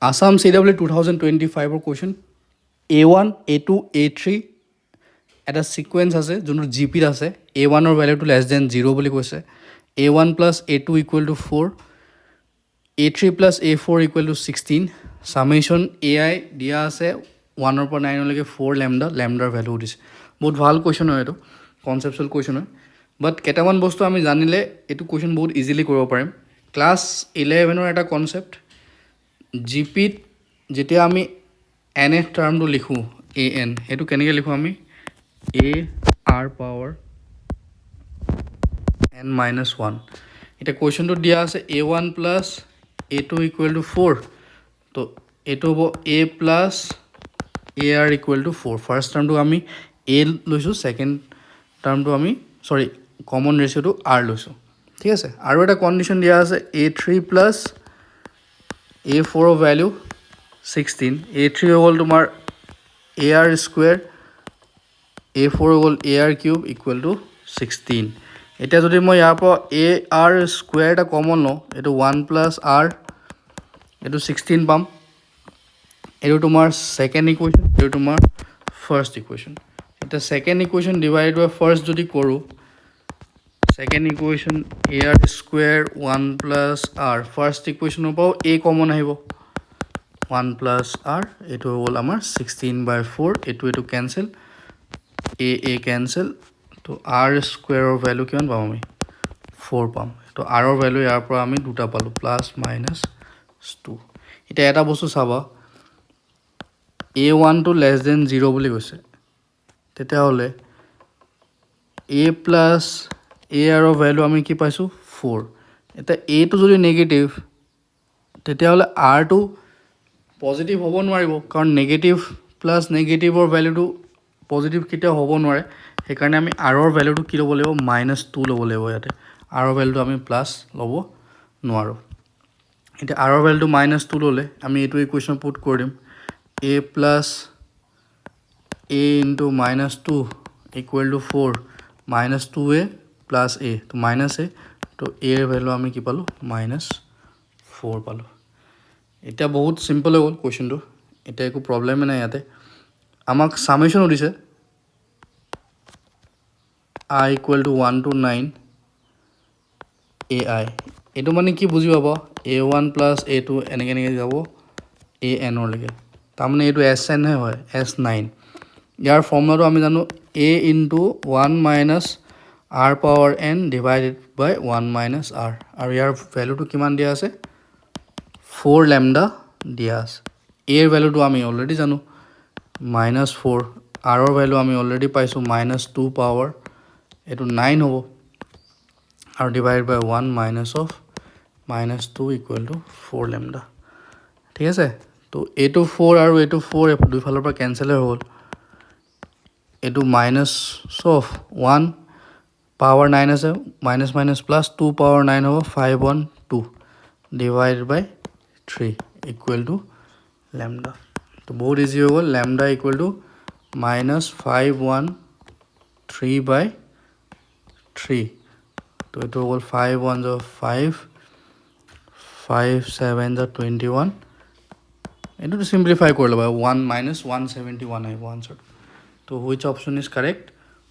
Assam CEE 2025 question A1, A2, A3 এটা sequence আছে যোনটো GP আছে A1 or value to less than 0 বুলি কৈছে A1 plus A2 equal to 4 A3 plus A4 equal to 16 summation AI দিয়া আছে 1 or 9 লৈকে 4 lambda lambda value দিছে বহুত ভাল question হয় এটো conceptual question হয় বাট কেটামান বস্তু আমি জানিলে এটো question বহুত ইজিলি কৰিব পাৰিম ক্লাস 11 ৰ এটা কনসেপ্ট জিপিত যেতিয়া আমি nth টার্মটো লিখো an হেতু কেনেকৈ লিখো আমি a r power n minus 1 এটা কোৱেশ্চনটো দিয়া আছে a1 plus a2 equal to 4 তো এটো হ'ব a plus ar equal to 4 first টার্মটো আমি a লৈছো সেকেন্ড টার্মটো আমি সরি কমন রেশিওটো r লৈছো ঠিক আছে আৰু এটা কন্ডিশন দিয়া আছে a3 plus a4 of value 16 a3 হ'ল তোমাৰ ar square a4 হ'ল ar cube equal to 16 এটা যদি মই ইয়াৰ পৰা ar square এটা কমন লওঁ এটো 1 plus r এটো 16 পাম এটো তোমাৰ সেকেন্ড ইকুৱেশ্যন এটো তোমাৰ ফাৰ্স্ট ইকুৱেশ্যন এটা second equation divide by first যদি কৰো second equation ar square 1 plus r first ইকুৱেশ্যনৰ পৰা a কমন আহিব 1 plus r এটো হ'ল আমাৰ 16/4 এটো ক্যান্সেল a cancel তো r square or value কিমান পাম আমি 4 পাম তো r or value ইয়াৰ পৰা আমি দুটা পালো প্লাস মাইনাস 2 এটা বস্তু চাবা a1 to less than 0 বুলি কৈছে তেতিয়া হলে a plus ar or value আমি কি পাইছো 4 এটা a to যদি নেগেটিভ তেতিয়া হলে r to পজিটিভ হ'ব নোৱাৰিব কাৰণ নেগেটিভ প্লাস নেগেটিভৰ ভ্যালুটো পজিটিভ কিটা হ'ব নোৱাৰে সেইকাৰণে আমি r ৰ ভ্যালুটো কি ল'ব লাগিব -2 ল'ব লাগিব ইয়াতে r ৰ ভ্যালুটো আমি প্লাস ল'ব নোৱাৰো এটা r ৰ ভ্যালুটো -2 ল'লে আমি এইটো ইকুৱেশ্যন পুট কৰি দিম a plus a into -2 equal to 4 -2a plus a তো -a তো a ৰ ভ্যালু আমি কি পালো -4 পালো এটা বহুত সিম্পল হ'ল কোৱেশ্চনটো এটা একো প্ৰবলেম নাই ইয়াতে আমাক সামেশন দিছে I equal to 1 to 9 ai এটো মানে কি বুজি পাবা a1 plus a2 এনেকে যাব an ৰ লৈকে তাৰমানে এটো sn হে হয় s9 ইয়াৰ ফৰ্মুলাটো আমি জানো a into 1 minus r power n divided by 1 minus r আৰু ইয়াৰ ভ্যালুটো কিমান দিয়া আছে 4 lambda দিয়া আছে a এর ভ্যালুটো আমি অলরেডি জানো -4 r এর ভ্যালু আমি অলরেডি পাইছো -2 পাওয়ার এটো 9 হ'ব আৰু divide by 1 minus of -2 equal to 4 lambda ঠিক আছে তো এটো 4 আৰু এটো 4 দুই ফালৰ পৰা ক্যান্সেল হ'ল এটো minus of 1 power 9 আছে minus minus plus 2 power 9 হ'ব 512 divided by 3 equal to lambda तो बहुत इजी हो गया lambda equal to -513 by 3 तो ये तो हो 5 1s of 5 5 7s of 21 इनको तो सिंपलीफाई कर लो 1 minus 171 है आंसर तो which option is correct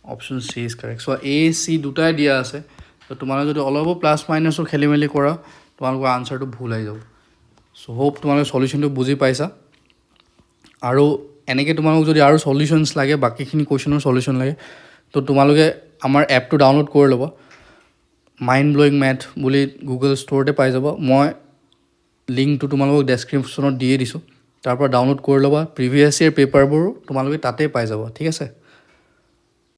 option C is correct so A C দুটাই দিয়া আছে তো তোমালোকে যদি অলপ প্লাস মাইনাসৰ খেলিমেলি কৰা তোমালোকৰ আনসাৰটো ভুল হৈ যাব সো হোপ তোমালোকে সলিউশনটো বুজি পাইছা আৰু এনেকে তোমালোক যদি আৰু সলিউশনস লাগে বাকিখিনি কোৱেশ্চনৰ সলিউশন লাগে তো তোমালোকে আমাৰ এপটো ডাউনলোড কৰি ল'বা মাইন্ড ব্লোইং ম্যাথ বুলি গুগল ষ্টৰতে পাই যাব মই লিংকটো তোমালোকক ডেসক্ৰিপচনত দিয়ে দিছো তাৰ পৰা ডাউনলোড কৰি ল'বা প্ৰিভিয়াস ইয়াৰ পেপাৰবোৰ তোমালোকে তাতে পাই যাব ঠিক আছে